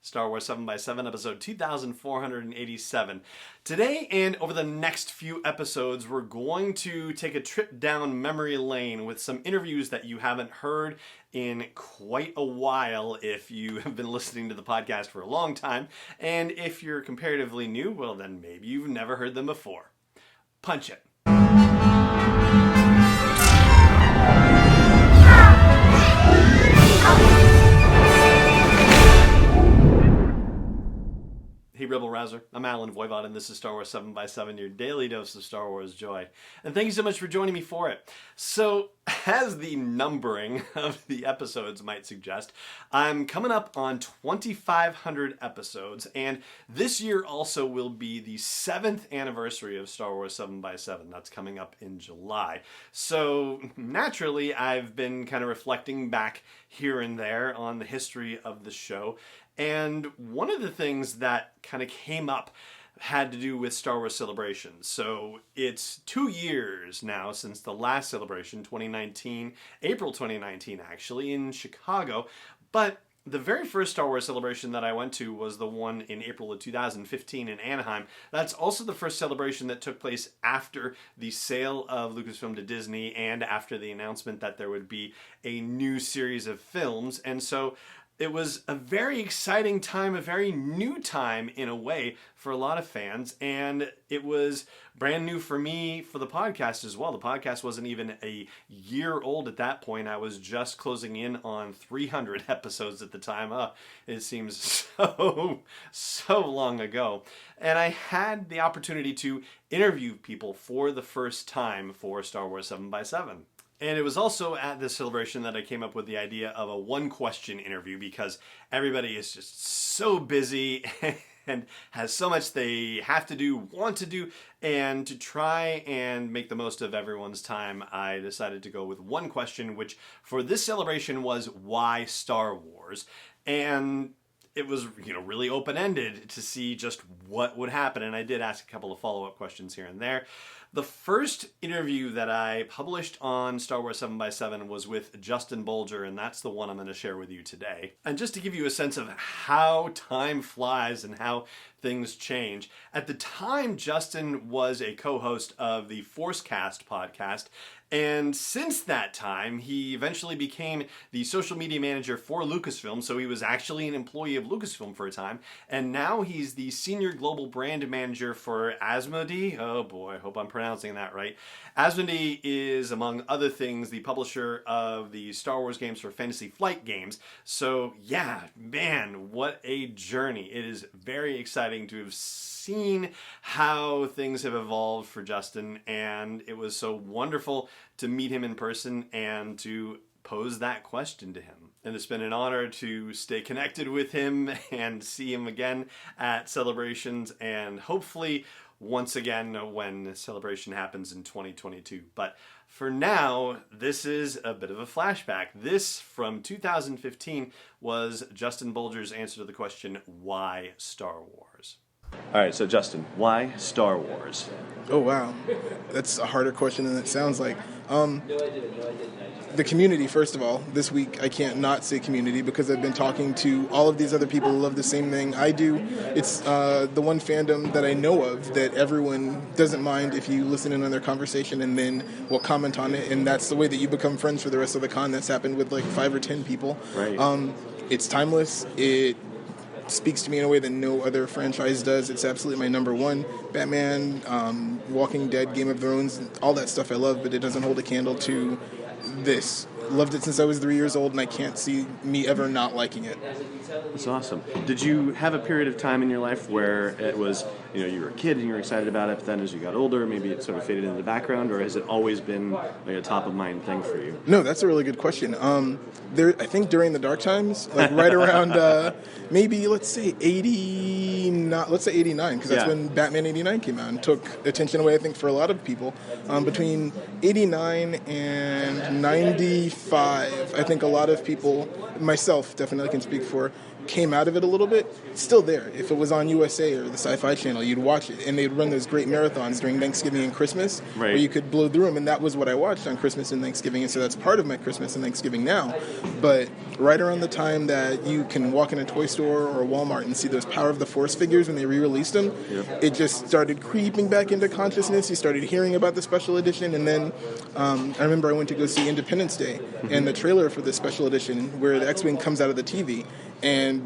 Star Wars 7x7, episode 2487. Today and over the next few episodes, we're going to take a trip down memory lane with some interviews that you haven't heard in quite a while if you have been listening to the podcast for a long time. And if you're comparatively new, well then maybe you've never heard them before. Punch it. Hey Rebel Rouser, I'm Alan Voivod and this is Star Wars 7x7, your daily dose of Star Wars joy. And thank you so much for joining me for it. So, as the numbering of the episodes might suggest, I'm coming up on 2,500 episodes, and this year also will be the 7th anniversary of Star Wars 7x7. That's coming up in July. So, naturally, I've been kind of reflecting back here and there on the history of the show. And one of the things that kind of came up had to do with Star Wars Celebration. So it's 2 years now since the last celebration, 2019, April 2019 actually, in Chicago. But the very first Star Wars Celebration that I went to was the one in April of 2015 in Anaheim. That's also the first celebration that took place after the sale of Lucasfilm to Disney and after the announcement that there would be a new series of films. And so it was a very exciting time, a very new time in a way for a lot of fans, and it was brand new for me for the podcast as well. The podcast wasn't even a year old at that point. I was just closing in on 300 episodes at the time. It seems so long ago. And I had the opportunity to interview people for the first time for Star Wars 7x7. And it was also at this celebration that I came up with the idea of a one-question interview because everybody is just so busy and has so much they have to do, want to do, and to try and make the most of everyone's time, I decided to go with one question, which for this celebration was, why Star Wars? And it was, really open-ended to see just what would happen, and I did ask a couple of follow-up questions here and there. The first interview that I published on Star Wars 7x7 was with Justin Bolger, and that's the one I'm going to share with you today. And just to give you a sense of how time flies and how things change, at the time Justin was a co-host of the Forcecast podcast, and since that time, he eventually became the social media manager for Lucasfilm, so he was actually an employee of Lucasfilm for a time, and now he's the senior global brand manager for Asmodee. Oh boy, I hope I'm pronouncing that right. Asmodee is, among other things, the publisher of the Star Wars games for Fantasy Flight Games. So yeah, man, what a journey. It is very exciting to have seen how things have evolved for Justin, and it was so wonderful to meet him in person and to pose that question to him. And it's been an honor to stay connected with him and see him again at celebrations, and hopefully once again when the celebration happens in 2022. But for now, this is a bit of a flashback. This, from 2015, was Justin Bolger's answer to the question, why Star Wars? All right, so Justin, why Star Wars? Oh, wow. That's a harder question than it sounds like. The community, first of all. This week, I can't not say community because I've been talking to all of these other people who love the same thing I do. It's the one fandom that I know of that everyone doesn't mind if you listen in on their conversation and then will comment on it, and that's the way that you become friends for the rest of the con. That's happened with like 5 or 10 people. Right. It's timeless. It speaks to me in a way that no other franchise does. It's absolutely my number one. Batman, Walking Dead, Game of Thrones, all that stuff I love, but it doesn't hold a candle to this. Loved it since I was 3 years old, and I can't see me ever not liking it. That's awesome. Did you have a period of time in your life where it was, you were a kid and you were excited about it, but then as you got older, maybe it sort of faded into the background, or has it always been like a top-of-mind thing for you? No, that's a really good question. I think during the dark times, like right around maybe, let's say 89, because that's when Batman 89 came out and took attention away, I think, for a lot of people. Between 89 and 95, I think a lot of people, myself definitely can speak for, came out of it a little bit, it's still there. If it was on USA or the Sci-Fi Channel, you'd watch it, and they'd run those great marathons during Thanksgiving and Christmas, where you could blow through them, and that was what I watched on Christmas and Thanksgiving, and so that's part of my Christmas and Thanksgiving now. But right around the time that you can walk in a toy store or a Walmart and see those Power of the Force figures when they re-released them, it just started creeping back into consciousness. You started hearing about the special edition, and then I remember I went to go see Independence Day, and the trailer for the special edition where the X-Wing comes out of the TV, and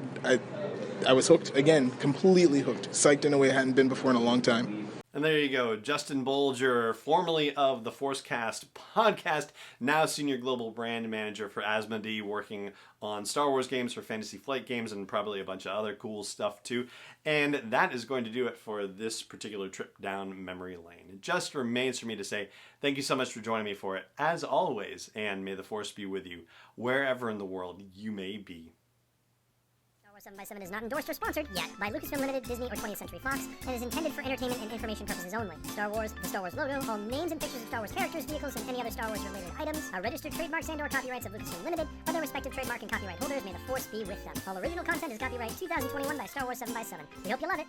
I was hooked again, completely hooked, psyched in a way I hadn't been before in a long time. And there you go, Justin Bolger, formerly of the Forcecast podcast, now Senior Global Brand Manager for Asmodee, working on Star Wars games, for Fantasy Flight games, and probably a bunch of other cool stuff too. And that is going to do it for this particular trip down memory lane. It just remains for me to say thank you so much for joining me for it, as always, and may the Force be with you, wherever in the world you may be. 7x7 is not endorsed or sponsored yet by Lucasfilm Limited, Disney, or 20th Century Fox, and is intended for entertainment and information purposes only. Star Wars, the Star Wars logo, all names and pictures of Star Wars characters, vehicles, and any other Star Wars-related items are registered trademarks and/or copyrights of Lucasfilm Limited, or their respective trademark and copyright holders. May the Force be with them. All original content is copyright 2021 by Star Wars 7x7. We hope you love it.